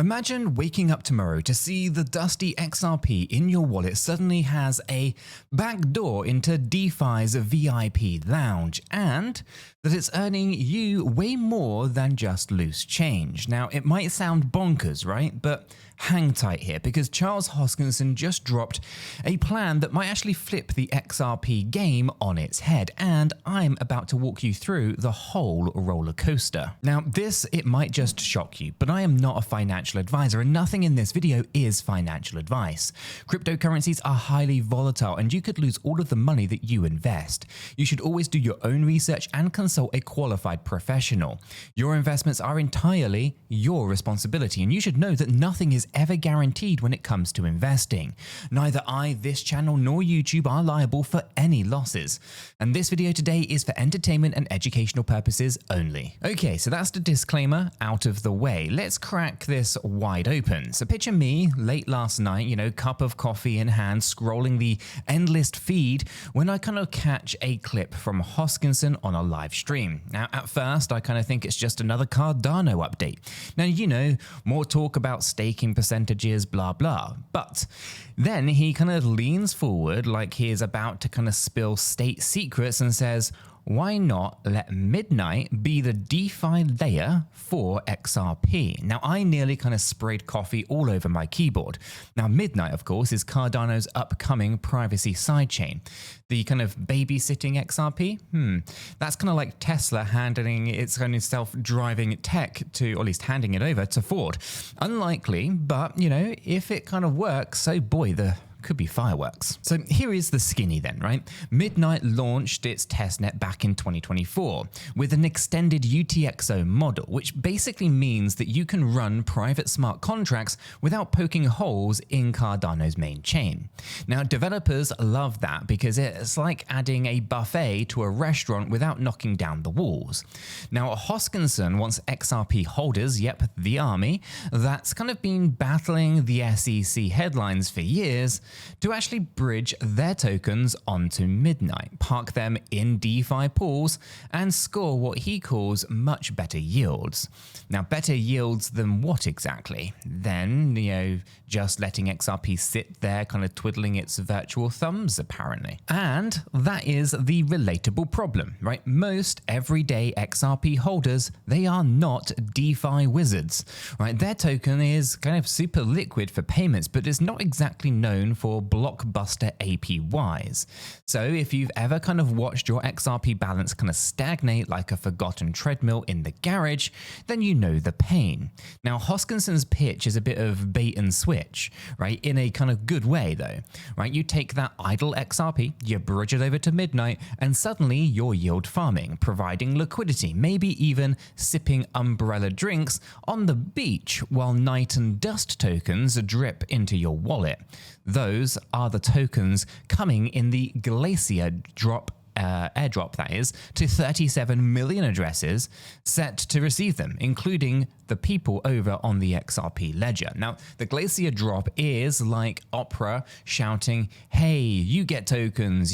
Imagine waking up tomorrow to see the dusty XRP in your wallet suddenly has a back door into DeFi's VIP lounge, and that it's earning you way more than just loose change. Now, it might sound bonkers, right? But hang tight here, because Charles Hoskinson just dropped a plan that might actually flip the XRP game on its head, and I'm about to walk you through the whole roller coaster. Now, it might just shock you, but I am not a financial advisor, and nothing in this video is financial advice. Cryptocurrencies are highly volatile, and you could lose all of the money that you invest. You should always do your own research and consult a qualified professional. Your investments are entirely your responsibility, and you should know that nothing is ever guaranteed when it comes to investing. Neither I, this channel, nor YouTube are liable for any losses. And this video today is for entertainment and educational purposes only. Okay, so that's the disclaimer out of the way. Let's crack this wide open. So picture me late last night, cup of coffee in hand, scrolling the endless feed when I kind of catch a clip from Hoskinson on a live stream. Now, at first, I kind of think it's just another Cardano update. Now, more talk about staking percentages, blah, blah. But then he kind of leans forward like he is about to kind of spill state secrets and says, why not let Midnight be the DeFi layer for XRP? Now, I nearly kind of sprayed coffee all over my keyboard. Now, Midnight, of course, is Cardano's upcoming privacy sidechain. The kind of babysitting XRP? That's kind of like Tesla handing its own self-driving tech to, or at least handing it over to Ford. Unlikely, but, if it kind of works, oh boy, could be fireworks. So here is the skinny then, right? Midnight launched its testnet back in 2024 with an extended UTXO model, which basically means that you can run private smart contracts without poking holes in Cardano's main chain. Now, developers love that because it's like adding a buffet to a restaurant without knocking down the walls. Now, Hoskinson wants XRP holders, yep, the army, that's kind of been battling the SEC headlines for years, to actually bridge their tokens onto Midnight, park them in DeFi pools, and score what he calls much better yields. Now, better yields than what exactly? Then, just letting XRP sit there kind of twiddling its virtual thumbs, apparently. And that is the relatable problem, right? Most everyday XRP holders, they are not DeFi wizards, right? Their token is kind of super liquid for payments, but is not exactly known for blockbuster APYs. So if you've ever kind of watched your XRP balance kind of stagnate like a forgotten treadmill in the garage, then you know the pain. Now, Hoskinson's pitch is a bit of bait and switch, right? In a kind of good way though, right? You take that idle XRP, you bridge it over to Midnight, and suddenly you're yield farming, providing liquidity, maybe even sipping umbrella drinks on the beach while night and dust tokens drip into your wallet. Those are the tokens coming in the Glacier Drop airdrop, that is, to 37 million addresses set to receive them, including the people over on the XRP ledger. Now, the Glacier Drop is like Opera shouting, hey, you get tokens,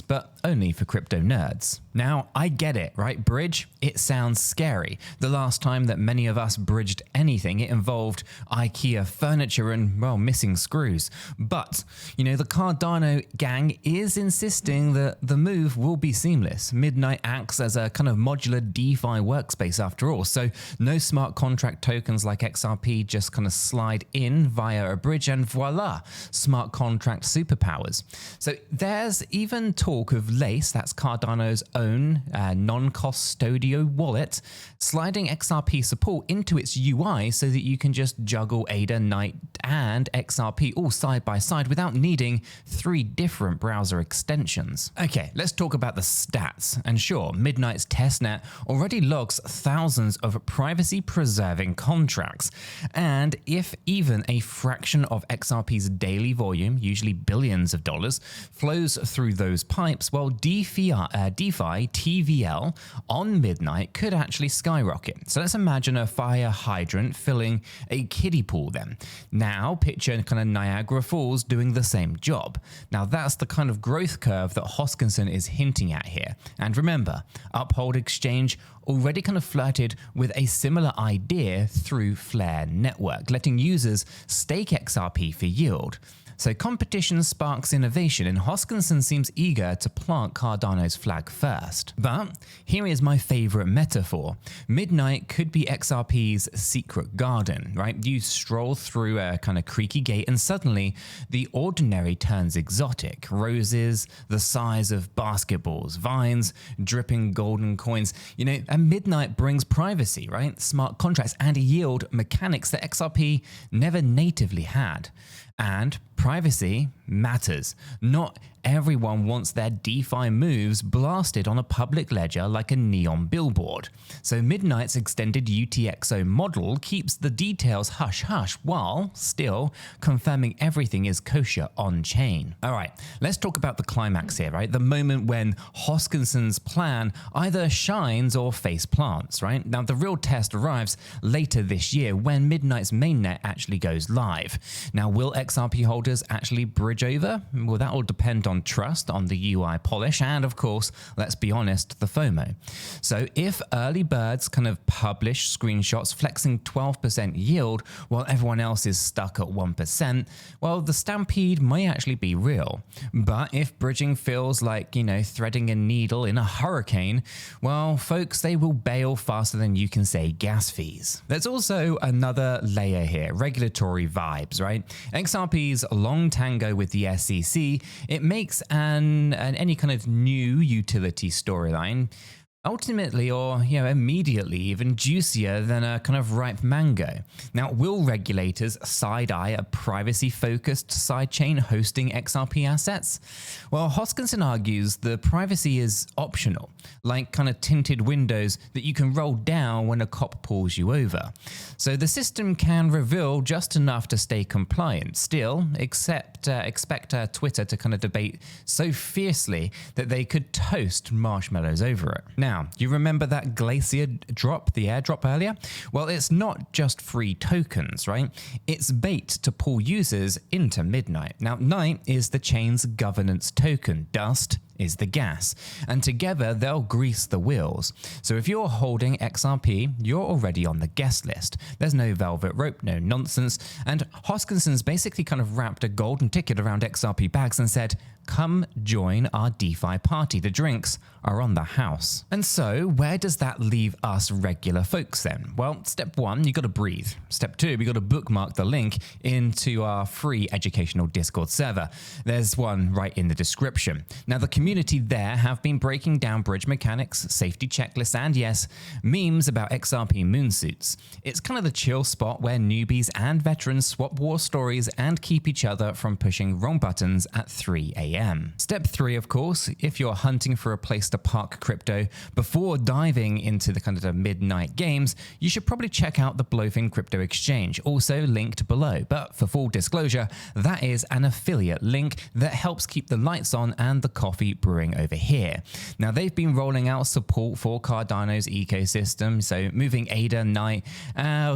but only for crypto nerds. Now, I get it, right? Bridge, it sounds scary. The last time that many of us bridged anything, it involved IKEA furniture and, well, missing screws. But, the Cardano gang is insisting that the move will be seamless. Midnight acts as a kind of modular DeFi workspace after all, so no smart contract tokens like XRP just kind of slide in via a bridge and voila, smart contract superpowers. So there's even talk of Lace, that's Cardano's own non-custodial wallet, sliding XRP support into its UI so that you can just juggle ADA, Night, and XRP all side by side without needing 3 different browser extensions. Okay, let's talk about the stats. And sure, Midnight's testnet already logs thousands of privacy-preserving contracts. And if even a fraction of XRP's daily volume, usually billions of dollars, flows through those pipes, well, DeFi TVL on Midnight could actually skyrocket. So let's imagine a fire hydrant filling a kiddie pool then. Now picture kind of Niagara Falls doing the same job. Now that's the kind of growth curve that Hoskinson is hinting at here. And remember, Uphold Exchange already kind of flirted with a similar similar idea through Flare Network, letting users stake XRP for yield. So competition sparks innovation, and Hoskinson seems eager to plant Cardano's flag first. But here is my favorite metaphor. Midnight could be XRP's secret garden, right? You stroll through a kind of creaky gate and suddenly the ordinary turns exotic. Roses the size of basketballs, vines dripping golden coins. And Midnight brings privacy, right? Smart contracts and yield mechanics that XRP never natively had. And privacy matters. Not everyone wants their DeFi moves blasted on a public ledger like a neon billboard. So Midnight's extended UTXO model keeps the details hush-hush while still confirming everything is kosher on-chain. All right, let's talk about the climax here, right? The moment when Hoskinson's plan either shines or face plants, right? Now, the real test arrives later this year when Midnight's mainnet actually goes live. Now, will XRP holders actually bridge over? Well, that will depend on trust, on the UI polish, and of course, let's be honest, the FOMO. So if early birds kind of publish screenshots flexing 12% yield while everyone else is stuck at 1%, well, the stampede may actually be real. But if bridging feels like, threading a needle in a hurricane, well, folks, they will bail faster than you can say gas fees. There's also another layer here, regulatory vibes, right? XRP's long tango with the SEC, it makes any kind of new utility storyline ultimately or immediately even juicier than a kind of ripe mango. Now, will regulators side-eye a privacy-focused sidechain hosting XRP assets? Well, Hoskinson argues the privacy is optional, like kind of tinted windows that you can roll down when a cop pulls you over. So the system can reveal just enough to stay compliant. Still, expect Twitter to kind of debate so fiercely that they could toast marshmallows over it. Now, you remember that Glacier Drop, the airdrop earlier? Well, it's not just free tokens, right? It's bait to pull users into Midnight. Now, Night is the chain's governance token. Dust is the gas, and together they'll grease the wheels. So if you're holding XRP, you're already on the guest list. There's no velvet rope, no nonsense, and Hoskinson's basically kind of wrapped a golden ticket around XRP bags and said, come join our DeFi party. The drinks are on the house. And so where does that leave us regular folks then? Well, step one, you got to breathe. Step two, we got to bookmark the link into our free educational Discord server. There's one right in the description. Now, the community there have been breaking down bridge mechanics, safety checklists, and yes, memes about XRP moonsuits. It's kind of the chill spot where newbies and veterans swap war stories and keep each other from pushing wrong buttons at 3 a.m. Step three, of course, if you're hunting for a place to park crypto before diving into the kind of the midnight games, you should probably check out the Bluefin Crypto Exchange, also linked below. But for full disclosure, that is an affiliate link that helps keep the lights on and the coffee brewing over here. Now, they've been rolling out support for Cardano's ecosystem, so moving ADA, Night,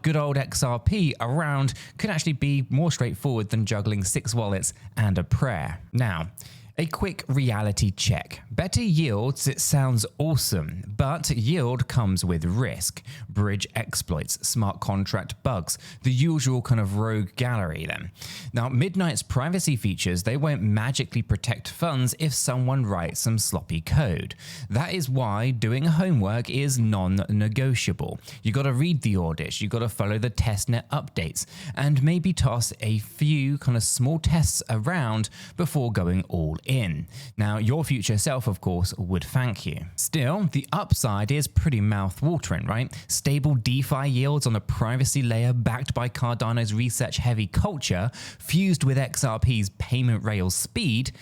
good old XRP around could actually be more straightforward than juggling 6 wallets and a prayer. Now, a quick reality check. Better yields, it sounds awesome, but yield comes with risk. Bridge exploits, smart contract bugs, the usual kind of rogue gallery then. Now, Midnight's privacy features, they won't magically protect funds if someone writes some sloppy code. That is why doing homework is non-negotiable. You gotta read the audits, you gotta follow the testnet updates, and maybe toss a few kind of small tests around before going all in. Now, your future self, of course, would thank you. Still, the upside is pretty mouth-watering, right? Stable DeFi yields on a privacy layer backed by Cardano's research-heavy culture, fused with XRP's payment rail speed.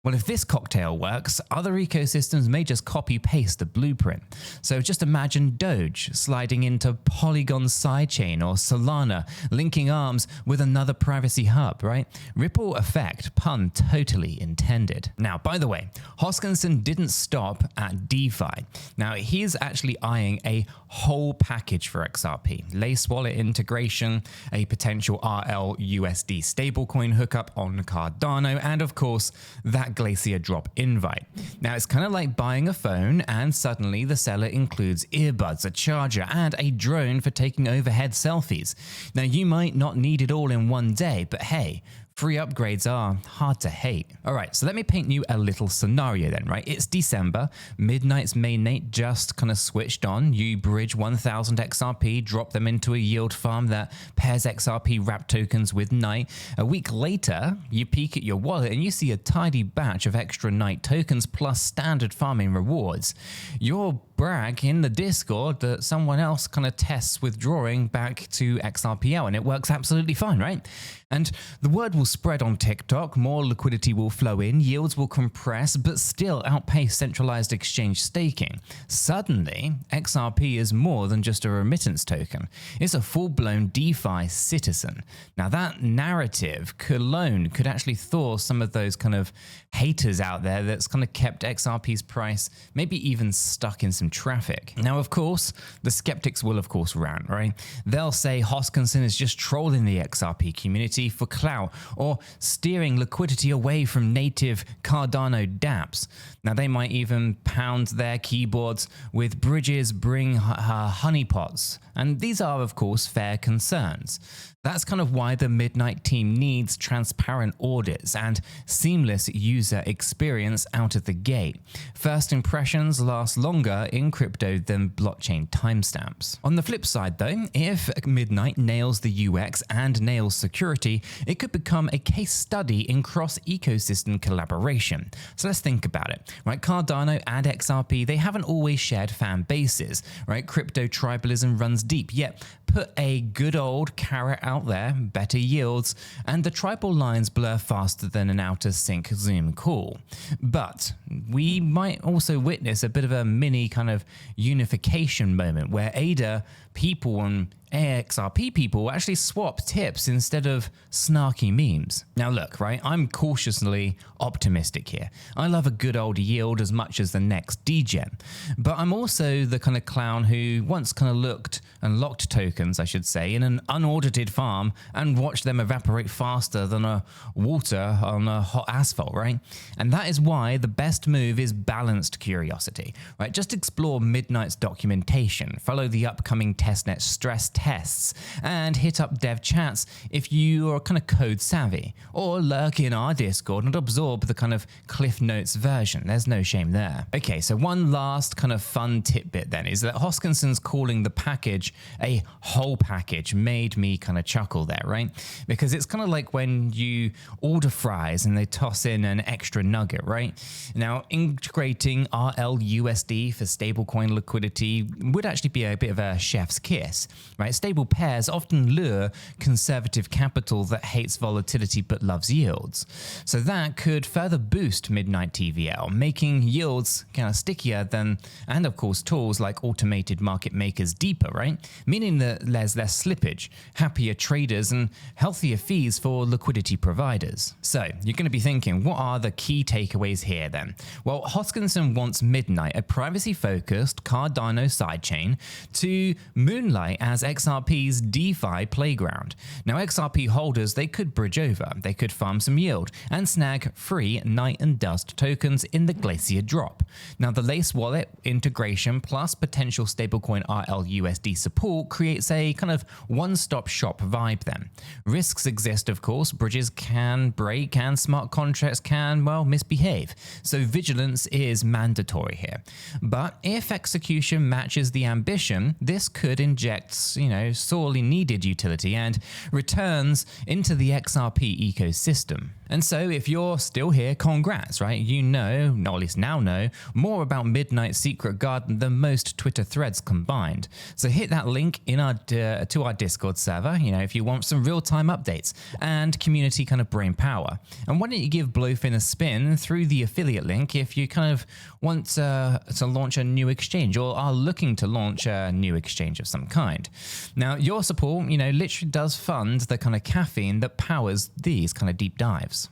Well, if this cocktail works, other ecosystems may just copy-paste the blueprint. So just imagine Doge sliding into Polygon sidechain or Solana, linking arms with another privacy hub, right? Ripple effect, pun totally intended. Now, by the way, Hoskinson didn't stop at DeFi. Now, he's actually eyeing a whole package for XRP. Lace wallet integration, a potential RLUSD stablecoin hookup on Cardano, and of course, that Glacier Drop invite. Now, it's kind of like buying a phone and suddenly the seller includes earbuds, a charger, and a drone for taking overhead selfies. Now, you might not need it all in one day, but hey, free upgrades are hard to hate. All right, so let me paint you a little scenario then, right? It's December, Midnight's mainnet just kind of switched on. You bridge 1000 XRP, drop them into a yield farm that pairs XRP wrap tokens with Night. A week later, you peek at your wallet and you see a tidy batch of extra Night tokens plus standard farming rewards. You'll brag in the Discord that someone else kind of tests withdrawing back to XRPL, and it works absolutely fine, right? And the word will spread on TikTok, more liquidity will flow in, yields will compress, but still outpace centralized exchange staking. Suddenly, XRP is more than just a remittance token. It's a full-blown DeFi citizen. Now that narrative alone could actually thaw some of those kind of haters out there that's kind of kept XRP's price maybe even stuck in some traffic. Now, of course, the skeptics will of course rant, right? They'll say Hoskinson is just trolling the XRP community for clout or steering liquidity away from native Cardano dApps. Now, they might even pound their keyboards with bridges bring honeypots, and these are of course fair concerns. That's kind of why the Midnight team needs transparent audits and seamless user experience out of the gate. First impressions last longer in crypto than blockchain timestamps. On the flip side though, if Midnight nails the UX and nails security, it could become a case study in cross-ecosystem collaboration. So let's think about it, right? Cardano and XRP, they haven't always shared fan bases, right? Crypto tribalism runs deep, yet put a good old carrot out there, better yields, and the tribal lines blur faster than an outer sync Zoom call. But we might also witness a bit of a mini kind of unification moment where ADA people and XRP people actually swap tips instead of snarky memes. Now look, right, I'm cautiously optimistic here. I love a good old yield as much as the next degen, but I'm also the kind of clown who once kind of looked and locked tokens, I should say, in an unaudited farm and watched them evaporate faster than a water on a hot asphalt, right? And that is why the best move is balanced curiosity, right? Just explore Midnight's documentation, follow the upcoming testnet stress tests, and hit up dev chats if you are kind of code savvy, or lurk in our Discord and absorb the kind of Cliff Notes version. There's no shame there. Okay, so one last kind of fun tidbit then is that Hoskinson's calling the package a whole package made me kind of chuckle there, right? Because it's kind of like when you order fries and they toss in an extra nugget, right? Now, integrating RLUSD for stablecoin liquidity would actually be a bit of a chef's kiss, right? Stable pairs often lure conservative capital that hates volatility but loves yields. So that could further boost Midnight TVL, making yields kind of stickier than, and of course tools like automated market makers deeper, right? Meaning that there's less slippage, happier traders, and healthier fees for liquidity providers. So you're going to be thinking, what are the key takeaways here then? Well, Hoskinson wants Midnight, a privacy-focused Cardano sidechain, to moonlight as XRP's DeFi playground. Now, XRP holders, they could bridge over, they could farm some yield, and snag free Night and Dust tokens in the Glacier Drop. Now, the Lace wallet integration plus potential stablecoin RLUSD support creates a kind of one-stop shop vibe then. Risks exist, of course. Bridges can break and smart contracts can, well, misbehave. So vigilance is mandatory here. But if execution matches the ambition, this could inject, sorely needed utility and returns into the XRP ecosystem. And so if you're still here, congrats, right? You know, or at least now know, more about Midnight's secret garden than most Twitter threads combined. So hit that link in our to our Discord server, if you want some real-time updates and community kind of brain power. And why don't you give Blowfin a spin through the affiliate link if you kind of want to launch a new exchange or are looking to launch a new exchange of some kind. Now, your support, literally does fund the kind of caffeine that powers these kind of deep dives.